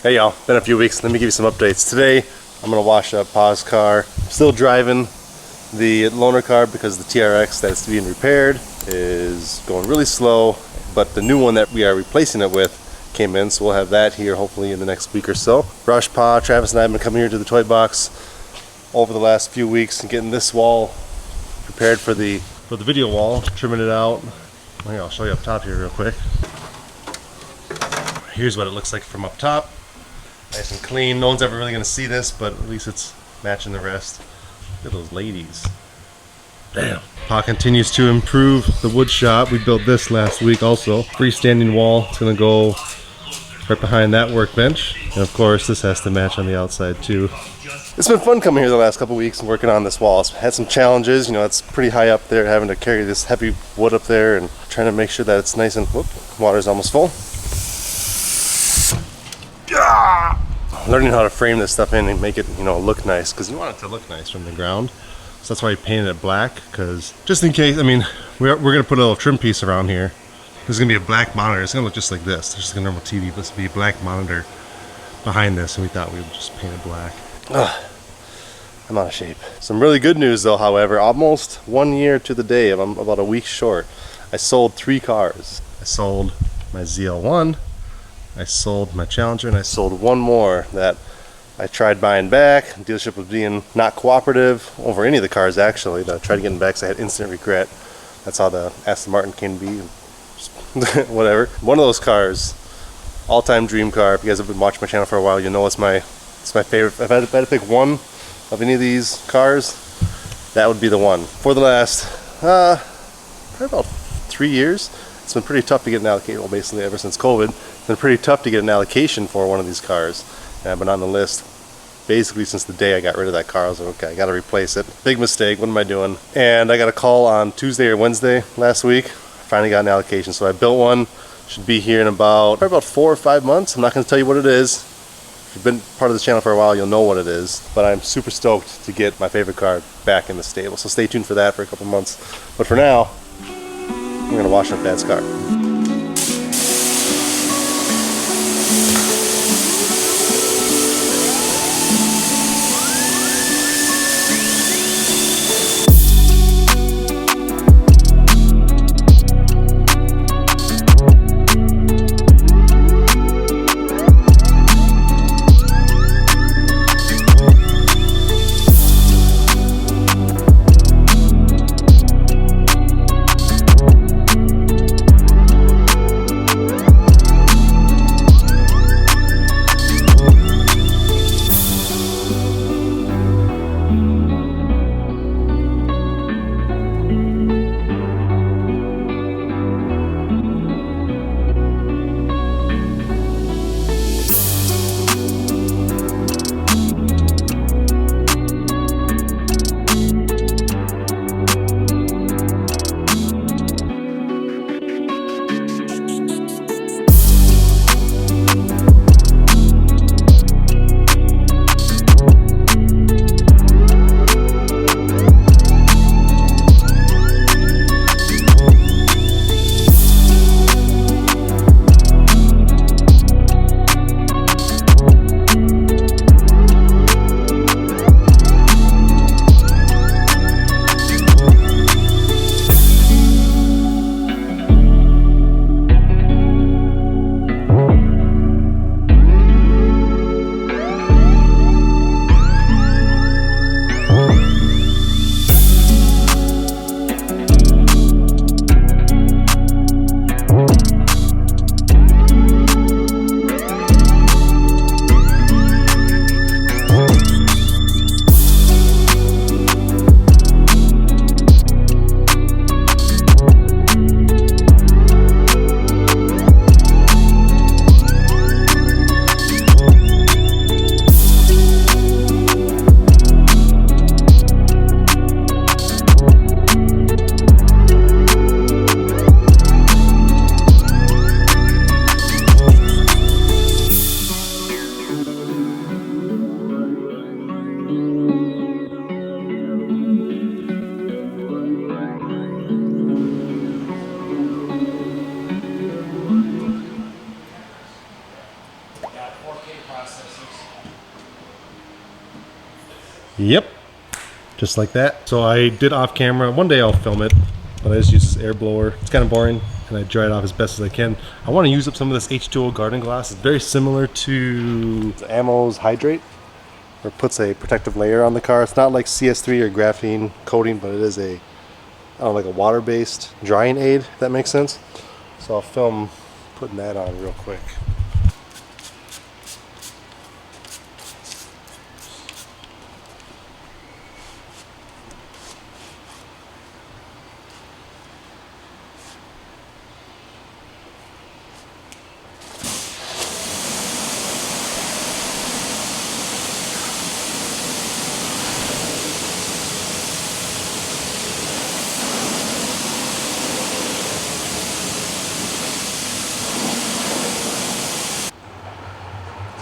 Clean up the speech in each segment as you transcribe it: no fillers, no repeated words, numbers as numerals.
Hey y'all, been a few weeks. Let me give you some updates. Today, I'm gonna wash up Pa's car. Still driving the loaner car because the TRX that's being repaired is going really slow, but the new one that we are replacing it with came in, so we'll have that here hopefully in the next week or so. Rush, Pa, Travis and I have been coming here to the toy box over the last few weeks and getting this wall prepared for the video wall, trimming it out. I'll show you up top here real quick. Here's what it looks like from up top. Nice and clean. No one's ever really going to see this, but at least it's matching the rest. Look at those ladies. Damn. Pa continues to improve the wood shop. We built this last week also. Freestanding wall. It's going to go right behind that workbench. And of course, this has to match on the outside too. It's been fun coming here the last couple weeks and working on this wall. It's had some challenges. You know, it's pretty high up there, having to carry this heavy wood up there and trying to make sure that it's nice and... Whoop, water's almost full. Learning how to frame this stuff in and make it, you know, look nice, because you want it to look nice from the ground. So that's why I painted it black, because just in case, I mean, we're going to put a little trim piece around here. There's going to be a black monitor. It's going to look just like this. There's just a normal TV, but this will be a black monitor behind this, and we thought we would just paint it black. Ugh, I'm out of shape. Some really good news though, however, almost 1 year to the day. I'm about a week short. I sold 3 cars. I sold my ZL1, I sold my Challenger, and I sold one more that I tried buying back. The dealership was being not cooperative over any of the cars actually. I tried getting back, so I had instant regret. That's how the Aston Martin can be. Whatever. One of those cars, all-time dream car. If you guys have been watching my channel for a while, you know it's my favorite. If I had to pick one of any of these cars, that would be the one. For the last probably about 3 years, it's been pretty tough to get an allocation. Well, basically ever since COVID, it's been pretty tough to get an allocation for one of these cars. And I've been on the list basically since the day I got rid of that car. I was like, okay, I gotta replace it. Big mistake, what am I doing? And I got a call on Tuesday or Wednesday last week. Finally got an allocation, so I built one. Should be here in probably about 4 or 5 months. I'm not gonna tell you what it is. If you've been part of this channel for a while, you'll know what it is. But I'm super stoked to get my favorite car back in the stable. So stay tuned for that for a couple months. But for now, we're gonna wash up Dad's car. 4K processors. Yep, just like that. So I did off camera. One day I'll film it, but I just use this air blower. It's kind of boring, and I dry it off as best as I can. I want to use up some of this H2O garden glass. It's very similar to Ammo's Hydrate, where it puts a protective layer on the car. It's not like CS3 or graphene coating, but it is a, I don't know, like a water-based drying aid, if that makes sense. So I'll film putting that on real quick.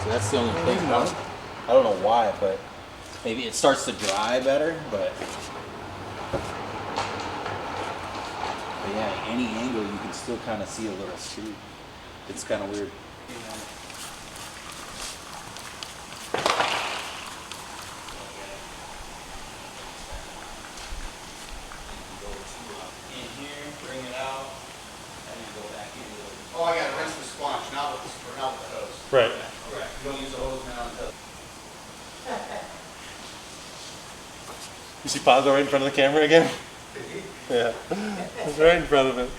So that's the only thing. I don't know why, but maybe it starts to dry better. But yeah, any angle you can still kind of see a little streak. It's kind of weird. In here, bring it out, and then go back in. Oh, I gotta rinse the sponge, not with the hose. Right. Correct. You don't use the hose now until. You see Pazzo right in front of the camera again? Yeah, it's right in front of it.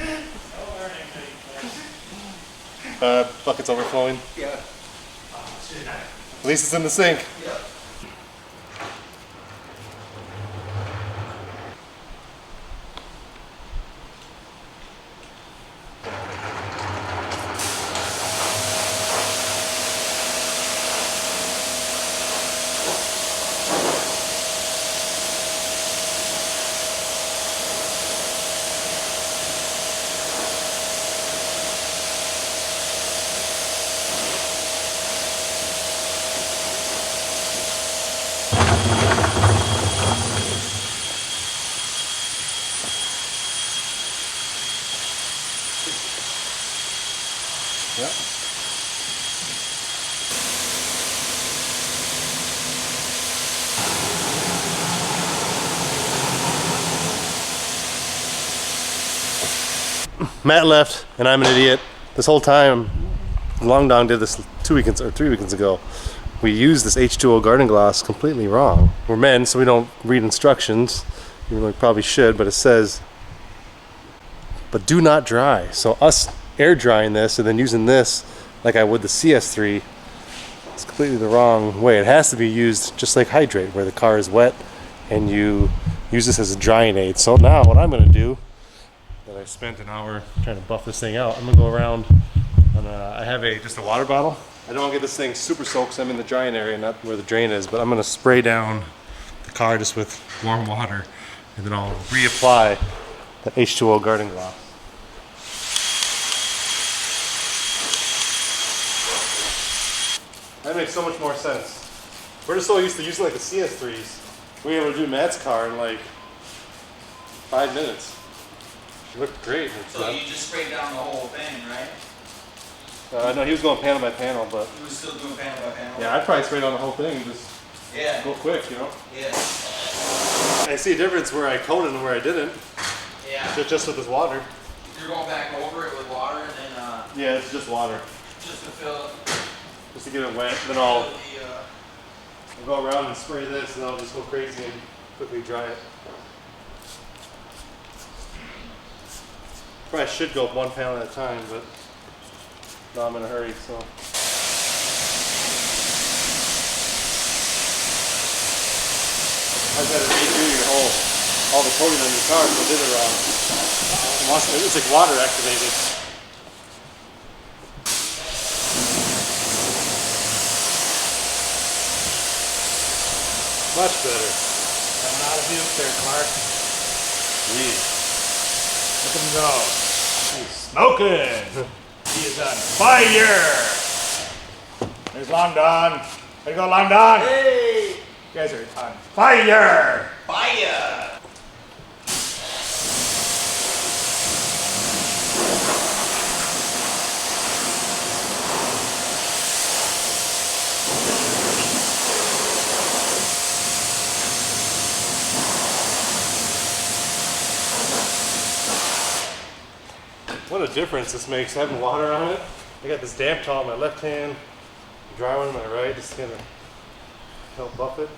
Bucket's overflowing. Yeah. At least it's in the sink. Yeah. Yep. Matt left, and I'm an idiot. This whole time, Long Dong did this 2 weekends or 3 weekends ago. We used this H2O garden gloss completely wrong. We're men, so we don't read instructions. Even though we probably should, but it says, but do not dry. So us air drying this and then using this like I would the CS3, it's completely the wrong way. It has to be used just like Hydrate, where the car is wet and you use this as a drying aid. So now what I'm gonna do, that I spent an hour trying to buff this thing out, I'm gonna go around and I have just a water bottle. I don't want to get this thing super soaked, so I'm in the drying area, not where the drain is, but I'm gonna spray down the car just with warm water, and then I'll reapply the H2O garden gloss. That makes so much more sense. We're just so used to using like the CS3s. We were able to do Matt's car in like 5 minutes. It looked great. So you just sprayed down the whole thing, right? No, he was going panel by panel, but You were still doing panel by panel? yeah, I'd probably spray down the whole thing and just go quick, you know? Yeah. I see a difference where I coated and where I didn't. Yeah. Just with this water. You're going back over it with water and then Yeah, it's just water. just to fill Just to get it wet. Then I'll the go around and spray this, and I'll just go crazy and quickly dry it. Probably should go 1 panel at a time, but now I'm in a hurry, so. I've got to redo all the coating on your car, so I did it wrong. It's like water activated. Much better. I'm out of view there, Clark. Jeez. Look at him go. He's smoking. He is on fire. There's Long Don. There you go, Long Don. Hey! You guys are on fire. Fire! What a difference this makes having water on it. I got this damp towel on my left hand, dry one on my right, just gonna help buff it.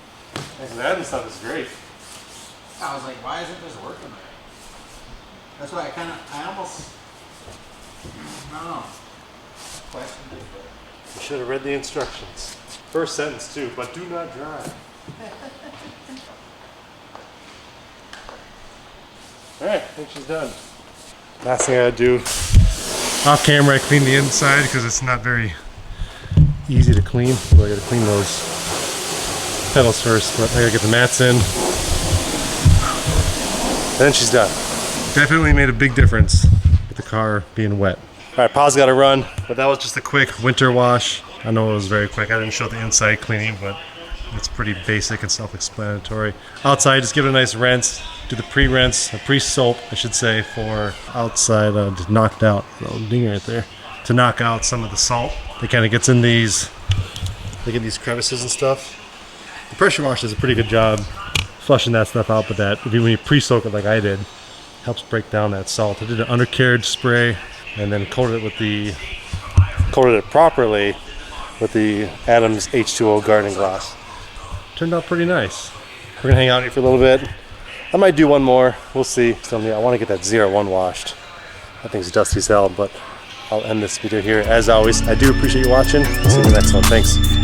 And that stuff is great. I was like, why isn't this working right? That's why I almost, I don't know, questioned it, but. You should have read the instructions. First sentence too, but do not drive. Alright, I think she's done. Last thing I gotta do, off camera I clean the inside because it's not very easy to clean. So I gotta clean those pedals first, but I gotta get the mats in. Then she's done. Definitely made a big difference with the car being wet. Alright, pa's gotta run, but that was just a quick winter wash. I know it was very quick. I didn't show the inside cleaning, but it's pretty basic and self-explanatory. Outside, just give it a nice rinse. Do the pre-rinse, a pre-soap, I should say, for outside. Just knocked out, a little ding right there, to knock out some of the salt that kind of gets in these, look at these crevices and stuff. The pressure wash does a pretty good job flushing that stuff out, but that, when you pre-soak it like I did, helps break down that salt. I did an undercarriage spray and then coated it properly with the Adams H2O garden gloss. Turned out pretty nice. We're gonna hang out here for a little bit. I might do one more, we'll see. I want to get that ZR1 washed. That thing's dusty as hell, but I'll end this video here. As always, I do appreciate you watching. See you in the next one, thanks.